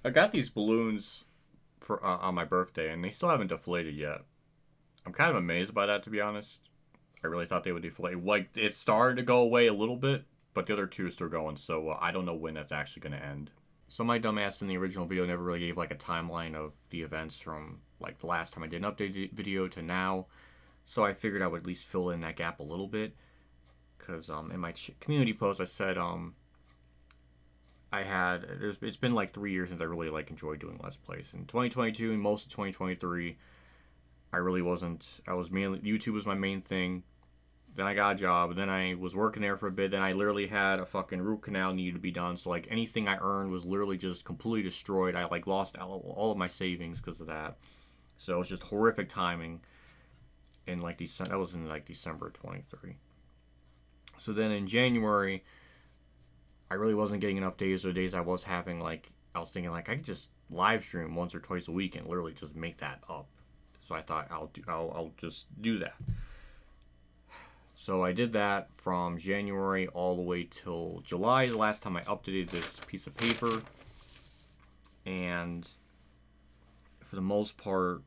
I got these balloons for on my birthday, and they still haven't deflated yet. I'm kind of amazed by that, to be honest. I really thought they would deflate. Like, it's starting to go away a little bit, but the other two are still going, so I don't know when that's actually going to end. So my dumbass in the original video never really gave, like, a timeline of the events from, like, the last time I did an update video to now. So I figured I would at least fill in that gap a little bit. Because in my community post, I said, it's been like 3 years since I really like enjoyed doing Let's Plays. In 2022 and most of 2023, I really wasn't. I was mainly YouTube was my main thing. Then I got a job. Then I was working there for a bit. Then I literally had a fucking root canal needed to be done. So like anything I earned was literally just completely destroyed. I like lost all of my savings because of that. So it was just horrific timing. In like December, that was in like December 23. So then in January, I really wasn't getting enough days, or days I was having, like, I was thinking, like, I could just live stream once or twice a week and literally just make that up. So I thought I'll just do that. So I did that from January all the way till July, the last time I updated this piece of paper. And for the most part,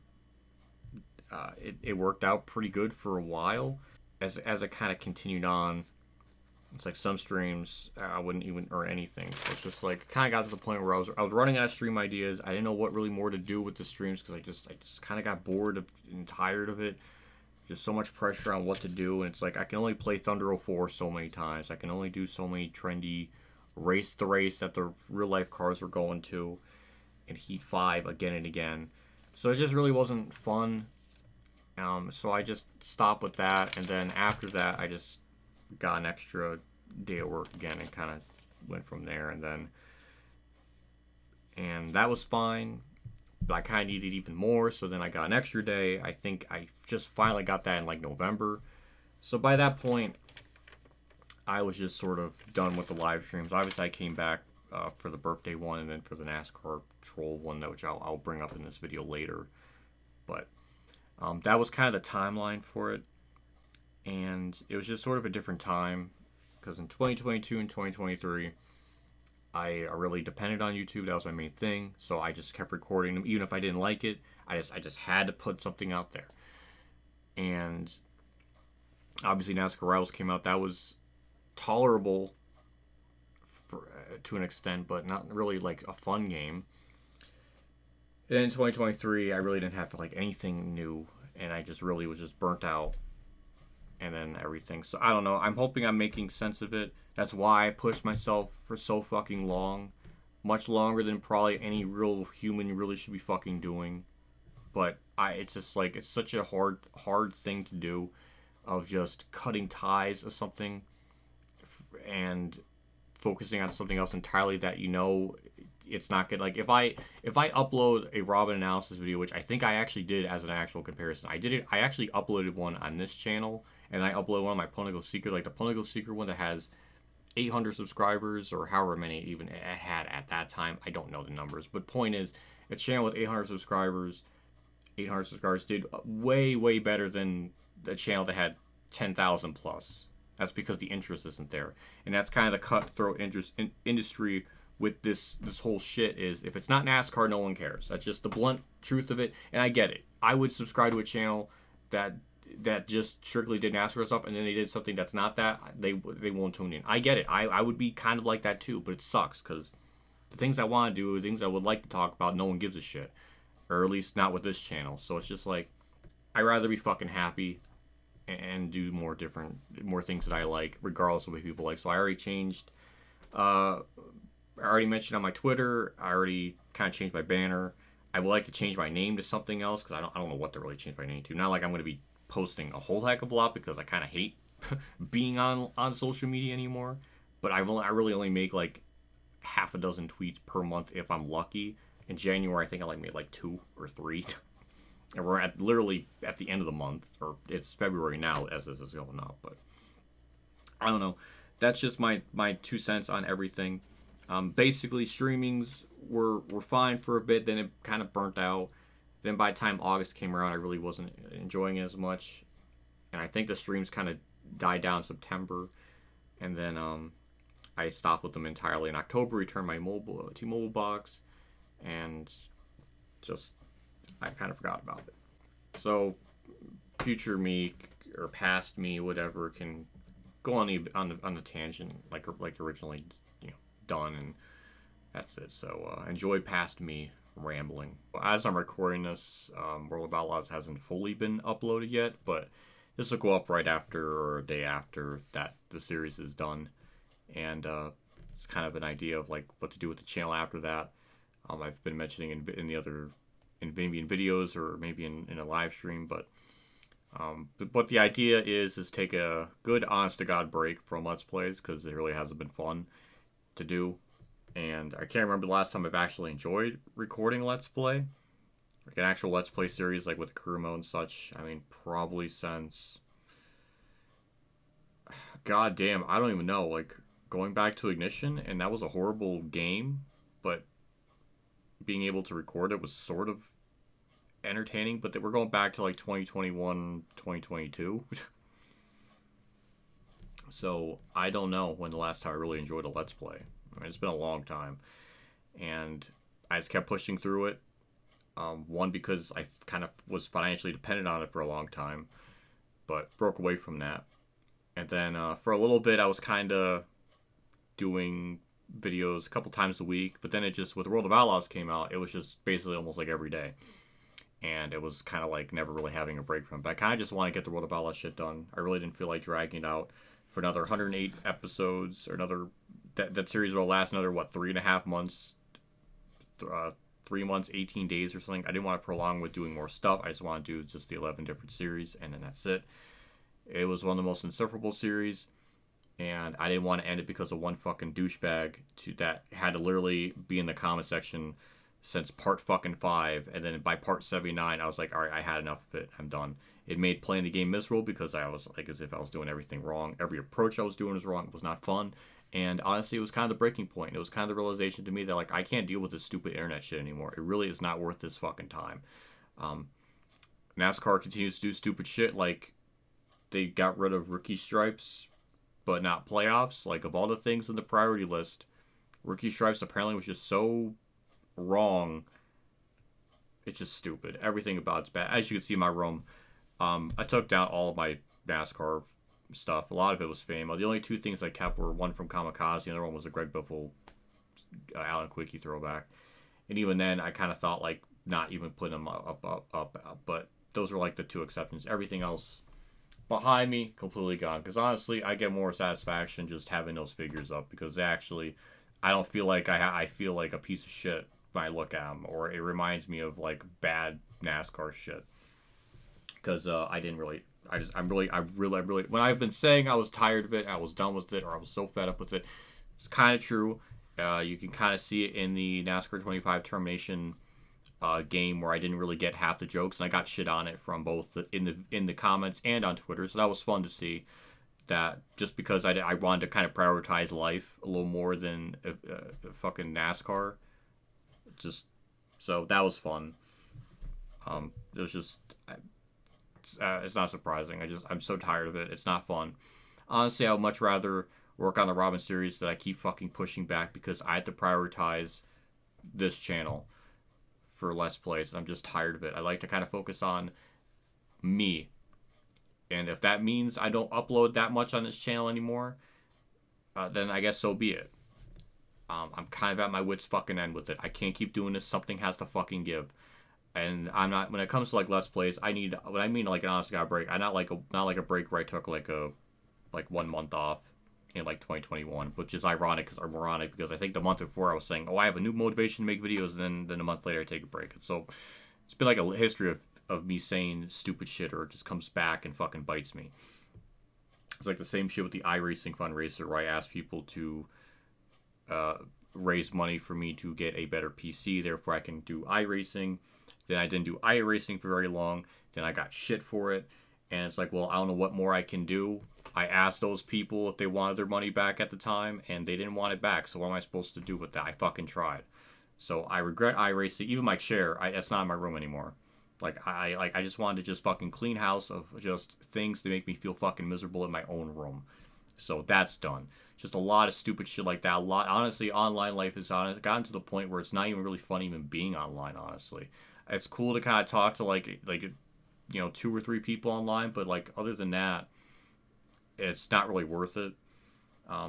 it worked out pretty good for a while. As it kind of continued on, it's like some streams I wouldn't even earn anything. So it's just like kind of got to the point where I was running out of stream ideas. I didn't know what really more to do with the streams because I just kind of got bored and tired of it. Just so much pressure on what to do, and it's like I can only play Thunder 04 so many times. I can only do so many trendy race the race that the real life cars were going to, and Heat 5 again and again. So it just really wasn't fun. So I just stopped with that, and then after that I just got an extra day of work again and kind of went from there, and that was fine, but I kind of needed even more, so then I got an extra day. I think I just finally got that in like November. So by that point I was just sort of done with the live streams. Obviously I came back for the birthday one and then for the NASCAR troll one, which I'll bring up in this video later. But that was kind of the timeline for it. And it was just sort of a different time because in 2022 and 2023, I really depended on YouTube. That was my main thing. So I just kept recording them. Even if I didn't like it, I just had to put something out there. And obviously NASCAR Rivals came out. That was tolerable to an extent, but not really like a fun game. Then in 2023, I really didn't have like anything new, and I just really was just burnt out, and then everything. So I don't know. I'm hoping I'm making sense of it. That's why I pushed myself for so fucking long, much longer than probably any real human really should be fucking doing. But it's just like it's such a hard thing to do, of just cutting ties of something, and focusing on something else entirely that it's not good. Like if I upload a Robin analysis video, which I think I actually did as an actual comparison, I actually uploaded one on this channel, and I uploaded one on my Ponygo Secret, like the Ponygo Secret one that has 800 subscribers or however many even it had at that time. I don't know the numbers, but point is, a channel with 800 subscribers did way better than the channel that had 10,000 plus. That's because the interest isn't there, and that's kind of the cutthroat industry with this whole shit. Is if it's not NASCAR, no one cares. That's just the blunt truth of it, and I get it. I would subscribe to a channel that just strictly did NASCAR stuff, and then they did something that's not that. They won't tune in. I get it. I would be kind of like that too, but it sucks because the things I want to do, the things I would like to talk about, no one gives a shit, or at least not with this channel. So it's just like I'd rather be fucking happy and do more things that I like, regardless of what people like. So I already changed. I already mentioned on my Twitter. I already kind of changed my banner. I would like to change my name to something else because I don't know what to really change my name to. Not like I'm going to be posting a whole heck of a lot because I kind of hate being on social media anymore. But I really only make like half a dozen tweets per month if I'm lucky. In January, I think I made like 2 or 3. And we're literally at the end of the month, or it's February now as this is going up. But I don't know. That's just my 2 cents on everything. Basically, streamings were fine for a bit. Then it kind of burnt out. Then by the time August came around, I really wasn't enjoying it as much. And I think the streams kind of died down in September. And then I stopped with them entirely. In October, returned my T-Mobile box. and just I kind of forgot about it. So future me or past me, whatever, can go on the tangent like originally, done, and that's it. So enjoy past me rambling. As I'm recording this, World of Outlaws hasn't fully been uploaded yet, but this will go up right after or a day after that the series is done, and it's kind of an idea of like what to do with the channel after that. I've been mentioning in the other, maybe in videos or maybe in a live stream, but what the idea is take a good, honest to God break from Let's Plays, because it really hasn't been fun to do. And I can't remember the last time I've actually enjoyed recording Let's Play. Like an actual Let's Play series, like with career mode and such. I mean, probably since... God damn, I don't even know. Like, going back to Ignition, and that was a horrible game, but being able to record it was sort of entertaining, but we're going back to like 2021, 2022. So I don't know when the last time I really enjoyed a Let's Play. I mean, it's been a long time, and I just kept pushing through it. One, because I kind of was financially dependent on it for a long time, but broke away from that. And then for a little bit, I was kind of doing videos a couple times a week, but then it just, with World of Outlaws came out, it was just basically almost like every day. And it was kind of like never really having a break from it. But I kind of just want to get the World of Outlaws shit done. I really didn't feel like dragging it out for another 108 episodes, or another... That series will last another, 3.5 months, 3 months, 18 days or something. I didn't want to prolong with doing more stuff. I just want to do just the 11 different series, and then that's it. It was one of the most insufferable series, and I didn't want to end it because of one fucking douchebag that had to literally be in the comment section since part fucking 5, and then by part 79, I was like, alright, I had enough of it. I'm done. It made playing the game miserable because I was like, as if I was doing everything wrong. Every approach I was doing was wrong. It was not fun. And honestly, it was kind of the breaking point. It was kind of the realization to me that, like, I can't deal with this stupid internet shit anymore. It really is not worth this fucking time. NASCAR continues to do stupid shit. Like, they got rid of rookie stripes, but not playoffs. Like, of all the things in the priority list, rookie stripes apparently was just so wrong. It's just stupid. Everything about it's bad. As you can see in my room, I took down all of my NASCAR stuff. A lot of it was fame. The only two things I kept were one from Kamikaze, the other one was a Greg Biffle Alan Quickie throwback. And even then, I kind of thought like not even putting them up. But those are like the two exceptions. Everything else behind me, completely gone. Because honestly, I get more satisfaction just having those figures up, because they actually, I don't feel like I feel like a piece of shit when I look at them, or it reminds me of like bad NASCAR shit. Because I didn't really. I really, when I've been saying I was tired of it, I was done with it, or I was so fed up with it, it's kind of true. You can kind of see it in the NASCAR 25 termination game, where I didn't really get half the jokes, and I got shit on it from both in the comments and on Twitter. So that was fun to see. That just because I wanted to kind of prioritize life a little more than fucking NASCAR. Just so that was fun. It was just. It's not surprising. I'm so tired of it. It's not fun. Honestly, I would much rather work on the Robin series that I keep fucking pushing back because I have to prioritize this channel for Let's Plays, and I'm just tired of it. I like to kind of focus on me. And if that means I don't upload that much on this channel anymore, then I guess so be it. I'm kind of at my wit's fucking end with it. I can't keep doing this. Something has to fucking give. And I'm not, when it comes to like Let's Plays, I need, when I mean like an honest to God break, not like a break where I took like 1 month off in like 2021, which is ironic because I think the month before I was saying, oh, I have a new motivation to make videos, and then a month later I take a break. And so it's been like a history of me saying stupid shit, or it just comes back and fucking bites me. It's like the same shit with the iRacing fundraiser, where I asked people to raise money for me to get a better PC, therefore I can do iRacing. Then I didn't do iRacing for very long. Then I got shit for it. And it's like, well, I don't know what more I can do. I asked those people if they wanted their money back at the time, and they didn't want it back. So what am I supposed to do with that? I fucking tried. So I regret iRacing. Even my chair, it's not in my room anymore. Like, I just wanted to just fucking clean house of just things to make me feel fucking miserable in my own room. So that's done. Just a lot of stupid shit like that. A lot, honestly, online life has gotten to the point where it's not even really fun even being online. Honestly, it's cool to kind of talk to like 2 or 3 people online, but like other than that, it's not really worth it.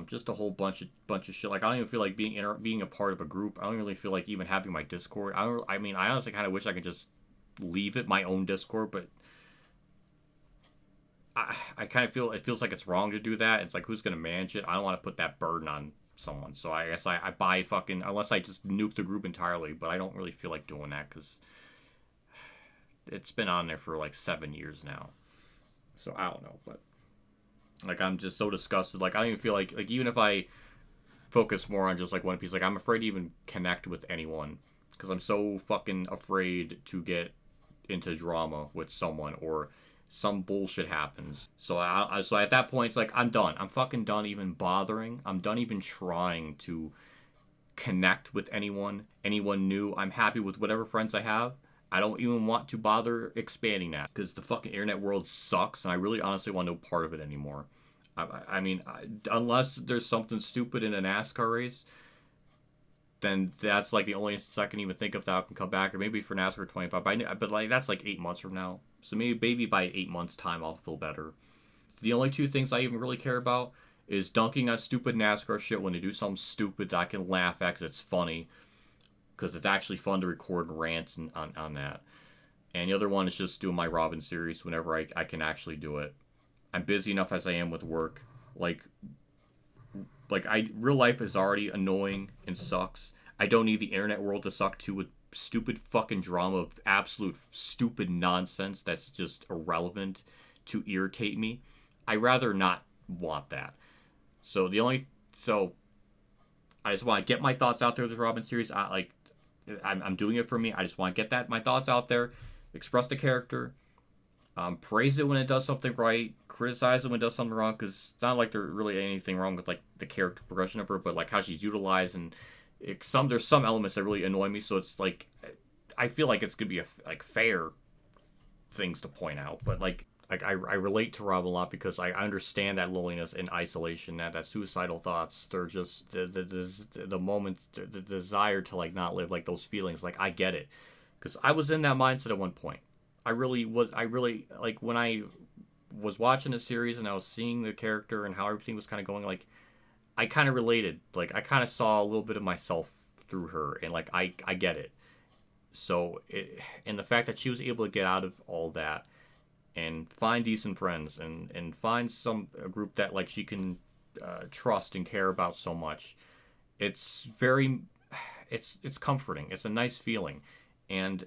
Just a whole bunch of shit. Like I don't even feel like being a part of a group. I don't really feel like even having my Discord. I mean, I honestly kind of wish I could just leave it my own Discord, but I kind of feel it feels like it's wrong to do that. It's like who's gonna manage it? I don't want to put that burden on someone. So I guess I buy fucking unless I just nuke the group entirely. But I don't really feel like doing that because it's been on there for like 7 years now. So I don't know, but like I'm just so disgusted. Like I don't even feel like even if I focus more on just like One Piece, like I'm afraid to even connect with anyone because I'm so fucking afraid to get into drama with someone or some bullshit happens. So so at that point, it's like I'm done. I'm fucking done even bothering. I'm done even trying to connect with anyone new. I'm happy with whatever friends I have. I don't even want to bother expanding that because the fucking internet world sucks, and I really honestly want no part of it anymore. I mean, unless there's something stupid in a NASCAR race, then that's like the only instance I can even think of that can come back, or maybe for NASCAR 25. But like that's like 8 months from now, so maybe by 8 months time I'll feel better. The only 2 things I even really care about is dunking on stupid NASCAR shit when they do something stupid that I can laugh at because it's funny, because it's actually fun to record and rant on that. And the other one is just doing my Robin series whenever I can actually do it. I'm busy enough as I am with work. Like real life is already annoying and sucks. I don't need the internet world to suck too with stupid fucking drama of absolute stupid nonsense that's just irrelevant to irritate me. I rather not want that. So I just want to get my thoughts out there with the Robin series. I'm doing it for me. I just want to get my thoughts out there, express the character, praise it when it does something right, criticize it when it does something wrong, because it's not like there's really anything wrong with like the character progression of her, but like how she's utilized and there's some elements that really annoy me. So it's like I feel like it's gonna be fair things to point out, but like I relate to Rob a lot because I understand that loneliness and isolation, that suicidal thoughts. They're just the moments, the desire to like not live, like those feelings. Like I get it, because I was in that mindset at one point. I really like when I was watching the series and I was seeing the character and how everything was kind of going. Like I kind of related. Like I kind of saw a little bit of myself through her, and like I get it. So and the fact that she was able to get out of all that and find decent friends and find a group that like she can trust and care about so much, it's comforting. It's a nice feeling, and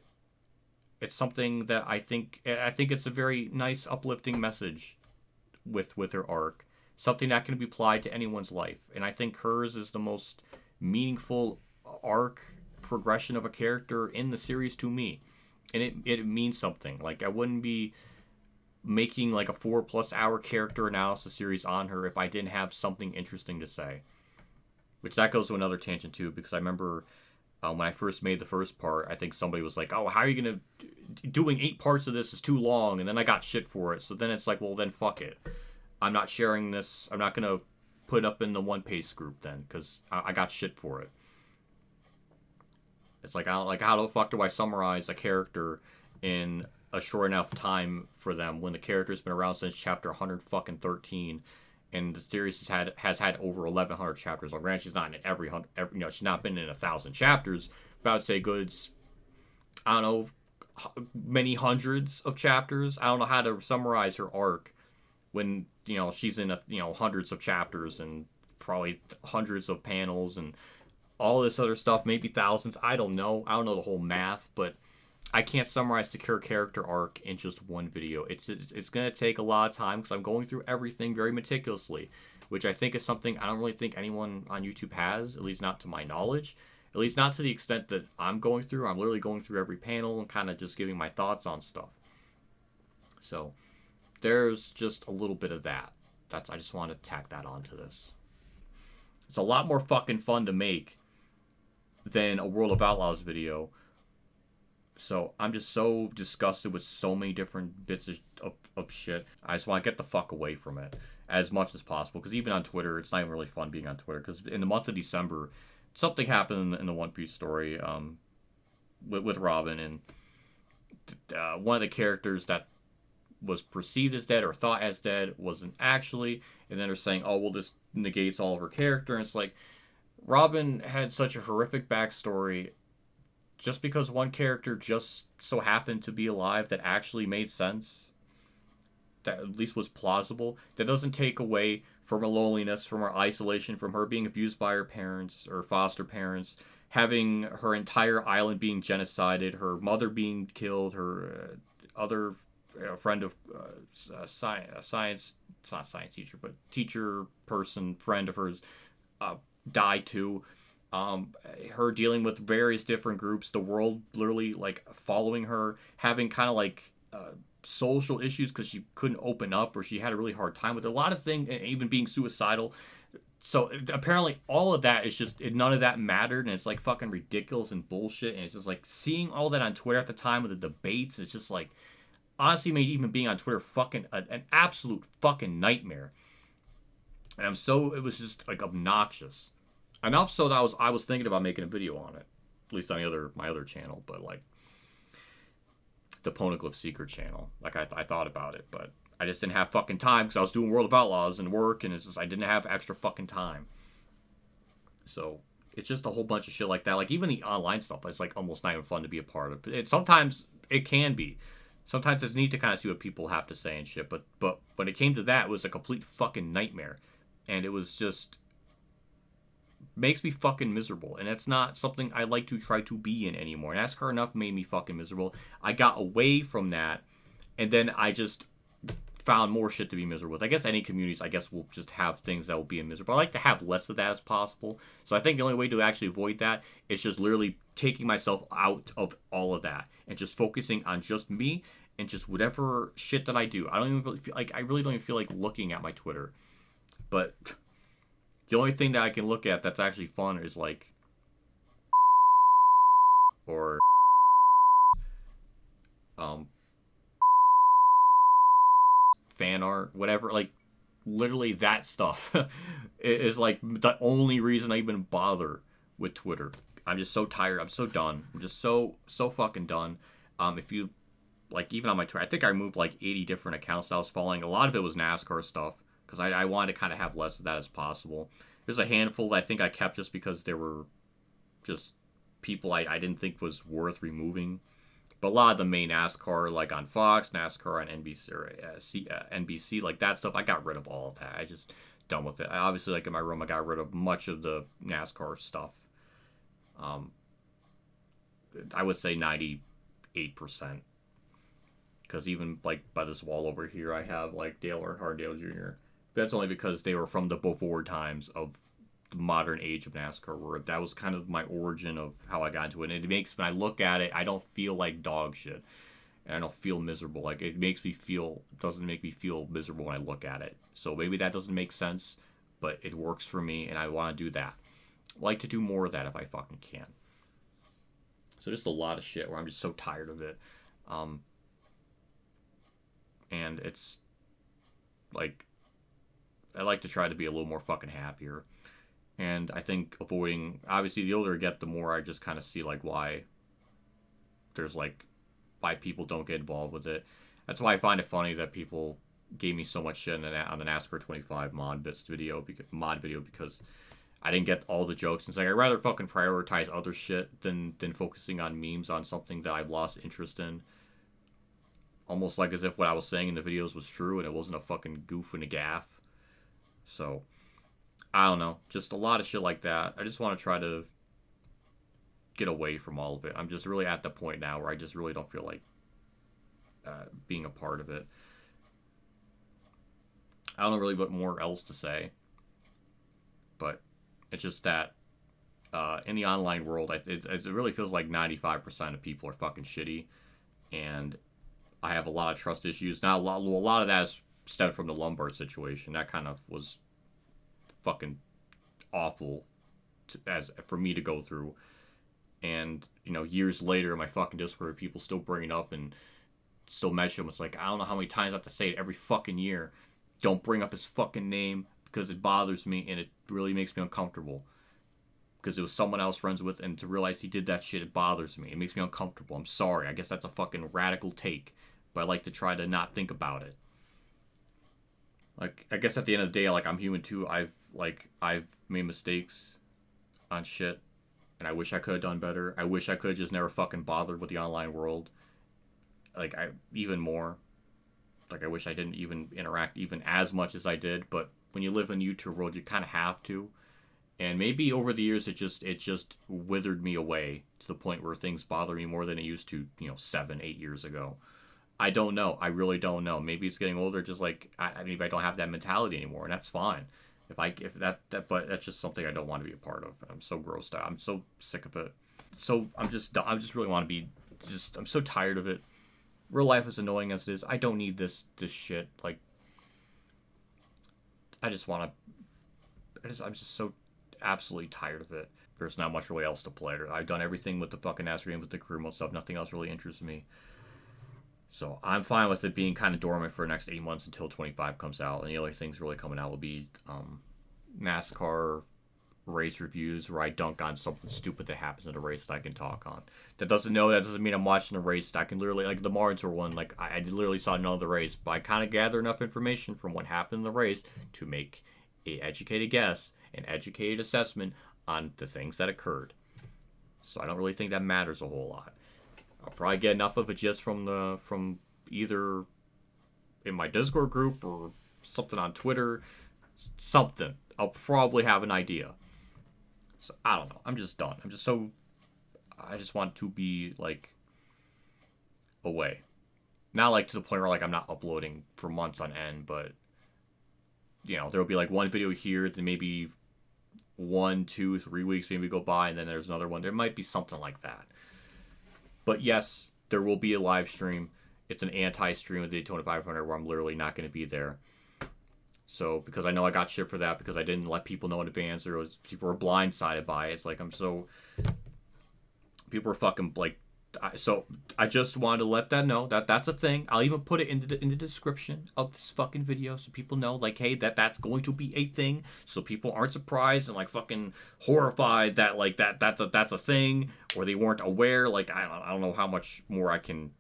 it's something that I think it's a very nice uplifting message with her arc, something that can be applied to anyone's life. And I think hers is the most meaningful arc progression of a character in the series to me, and it means something. Like I wouldn't be making like a 4+ hour character analysis series on her if I didn't have something interesting to say. Which that goes to another tangent too, because I remember when I first made the first part, I think somebody was like, "Oh, how are you gonna doing 8 parts of this is too long?" And then I got shit for it. So then it's like, well, then fuck it. I'm not sharing this. I'm not gonna put it up in the One Piece group then, because I got shit for it. It's like, how the fuck do I summarize a character in a short enough time for them when the character's been around since chapter 113, and the series has had over 1,100 chapters. Well, granted, she's not in every she's not been in 1,000 chapters, but I would say goods, I don't know, many hundreds of chapters. I don't know how to summarize her arc when she's in hundreds of chapters and probably hundreds of panels and all this other stuff, maybe thousands. I don't know the whole math, but I can't summarize the character arc in just one video. It's going to take a lot of time because I'm going through everything very meticulously, which I think is something I don't really think anyone on YouTube has, at least not to my knowledge. At least not to the extent that I'm going through. I'm literally going through every panel and kind of just giving my thoughts on stuff. So there's just a little bit of that. I just want to tack that onto this. It's a lot more fucking fun to make than a World of Outlaws video. So I'm just so disgusted with so many different bits of shit. I just want to get the fuck away from it as much as possible. Because even on Twitter, it's not even really fun being on Twitter. Because in the month of December, something happened in the One Piece story with Robin. And one of the characters that was perceived as dead or thought as dead wasn't actually. And then they're saying, oh, well, this negates all of her character. And it's like, Robin had such a horrific backstory. Just because one character just so happened to be alive that actually made sense, that at least was plausible, that doesn't take away from her loneliness, from her isolation, from her being abused by her parents or foster parents, having her entire island being genocided, her mother being killed, her other friend of science, it's not science teacher, but teacher person, friend of hers, died too. Her dealing with various different groups, the world literally like following her, having kind of like social issues because she couldn't open up or she had a really hard time with it. A lot of things, and even being suicidal. So apparently all of that is just, none of that mattered, and it's like fucking ridiculous and bullshit. And it's just like seeing all that on Twitter at the time with the debates, it's just like, honestly made even being on Twitter fucking an absolute fucking nightmare. And it was just like obnoxious. Enough so that I was thinking about making a video on it, at least on my other channel, but like the Poneglyph Secret channel. Like I thought about it, but I just didn't have fucking time because I was doing World of Outlaws and work, and it's just I didn't have extra fucking time. So it's just a whole bunch of shit like that. Like even the online stuff, it's like almost not even fun to be a part of. Sometimes it can be. Sometimes it's neat to kind of see what people have to say and shit. But when it came to that, it was a complete fucking nightmare, and it was just makes me fucking miserable, and that's not something I like to try to be in anymore. NASCAR enough made me fucking miserable. I got away from that, and then I just found more shit to be miserable with. I guess any communities, will just have things that will be miserable. I like to have less of that as possible. So I think the only way to actually avoid that is just literally taking myself out of all of that and just focusing on just me and just whatever shit that I do. I don't even really feel like, I really don't even feel like looking at my Twitter, but the only thing that I can look at that's actually fun is like, or fan art, whatever. Like literally that stuff is like the only reason I even bother with Twitter. I'm just so tired. I'm so done. I'm just so fucking done. If you like, even on my Twitter, I think I removed like 80 different accounts I was following. A lot of it was NASCAR stuff because I wanted to kind of have less of that as possible. There's a handful that I think I kept just because there were just people I didn't think was worth removing. But a lot of the main NASCAR, like on Fox, NASCAR on NBC, or NBC, like that stuff, I got rid of all of that. I just done with it. I obviously, like in my room, I got rid of much of the NASCAR stuff. I would say 98%. Because even like by this wall over here, I have like Dale Earnhardt, Dale Jr. That's only because they were from the before times of the modern age of NASCAR, where that was kind of my origin of how I got into it. And it makes, when I look at it, I don't feel like dog shit. And I don't feel miserable. Like, it doesn't make me feel miserable when I look at it. So maybe that doesn't make sense, but it works for me, and I want to do that. I like to do more of that if I fucking can. So just a lot of shit where I'm just so tired of it. And it's like, I like to try to be a little more fucking happier. And I think avoiding, obviously the older I get, the more I just kind of see like why people don't get involved with it. That's why I find it funny that people gave me so much shit on the NASCAR 25 mod video because I didn't get all the jokes. It's like, I'd rather fucking prioritize other shit than focusing on memes on something that I've lost interest in. Almost like as if what I was saying in the videos was true and it wasn't a fucking goof and a gaffe. So, I don't know. Just a lot of shit like that. I just want to try to get away from all of it. I'm just really at the point now where I just really don't feel like being a part of it. I don't know really what more else to say. But it's just that in the online world, it really feels like 95% of people are fucking shitty. And I have a lot of trust issues. Now, a lot of that is stemmed from the Lombard situation. That kind of was fucking awful for me to go through. And, years later, my fucking Discord, people still bring it up and still mention him. It's like, I don't know how many times I have to say it every fucking year. Don't bring up his fucking name because it bothers me and it really makes me uncomfortable. Because it was someone I was friends with, and to realize he did that shit, it bothers me. It makes me uncomfortable. I'm sorry. I guess that's a fucking radical take, but I like to try to not think about it. Like, I guess at the end of the day, like, I'm human too. I've made mistakes on shit, and I wish I could have done better. I wish I could have just never fucking bothered with the online world. Like, even more. Like, I wish I didn't even interact even as much as I did, but when you live in the YouTube world, you kind of have to. And maybe over the years, it just withered me away to the point where things bother me more than it used to, 7, 8 years ago. I don't know. I really don't know. Maybe it's getting older. Just like maybe I don't have that mentality anymore, and that's fine. But that's just something I don't want to be a part of. I'm so grossed out. I'm so sick of it. So I'm just really want to be. I'm so tired of it. Real life is annoying as it is. I don't need this shit. Like, I just want to. I'm just so absolutely tired of it. There's not much really else to play. I've done everything with the fucking Master game with the career mode stuff. Nothing else really interests me. So I'm fine with it being kind of dormant for the next 8 months until 25 comes out. And the only things really coming out will be NASCAR race reviews where I dunk on something stupid that happens in a race that I can talk on. That doesn't mean I'm watching the race. I can literally, like the Martins were one, like I literally saw none of the race, but I kind of gather enough information from what happened in the race to make an educated guess, an educated assessment on the things that occurred. So I don't really think that matters a whole lot. I'll probably get enough of it just from either in my Discord group or something on Twitter. Something. I'll probably have an idea. So I don't know. I'm just done. I just want to be like away. Not like to the point where like I'm not uploading for months on end, but there'll be like one video here, then maybe 1, 2, 3 weeks maybe go by, and then there's another one. There might be something like that. But yes, there will be a live stream. It's an anti-stream of the Daytona 500 where I'm literally not going to be there. So, because I know I got shit for that because I didn't let people know in advance. People were blindsided by it. It's like, people were fucking, like, so I just wanted to let that know that that's a thing. I'll even put it in the description of this fucking video so people know, like, hey, that's going to be a thing. So people aren't surprised and like fucking horrified that like that's a thing, or they weren't aware. Like I don't know how much more I can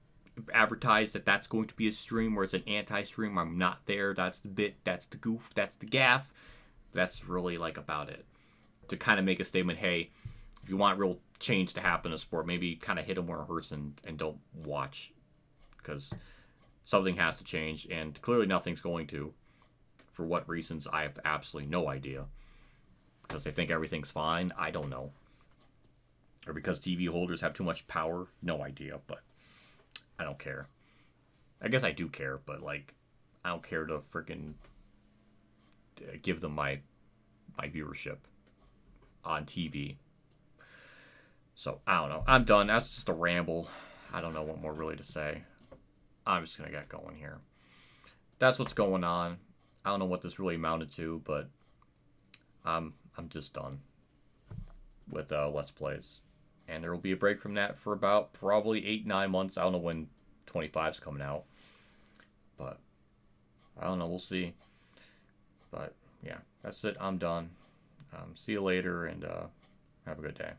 advertise that's going to be a stream where it's an anti-stream. I'm not there. That's the bit. That's the goof. That's the gaff. That's really like about it. To kind of make a statement, hey, if you want real change to happen in a sport, maybe kind of hit them where it hurts and don't watch, because something has to change, and clearly nothing's going to. For what reasons, I have absolutely no idea. Because they think everything's fine, I don't know. Or because TV holders have too much power, no idea, but I don't care. I guess I do care, but like, I don't care to freaking give them my viewership on TV. So, I don't know. I'm done. That's just a ramble. I don't know what more really to say. I'm just going to get going here. That's what's going on. I don't know what this really amounted to, but I'm just done with Let's Plays. And there will be a break from that for about probably 8-9 months. I don't know when 25's coming out. But, I don't know. We'll see. But, yeah. That's it. I'm done. See you later, and have a good day.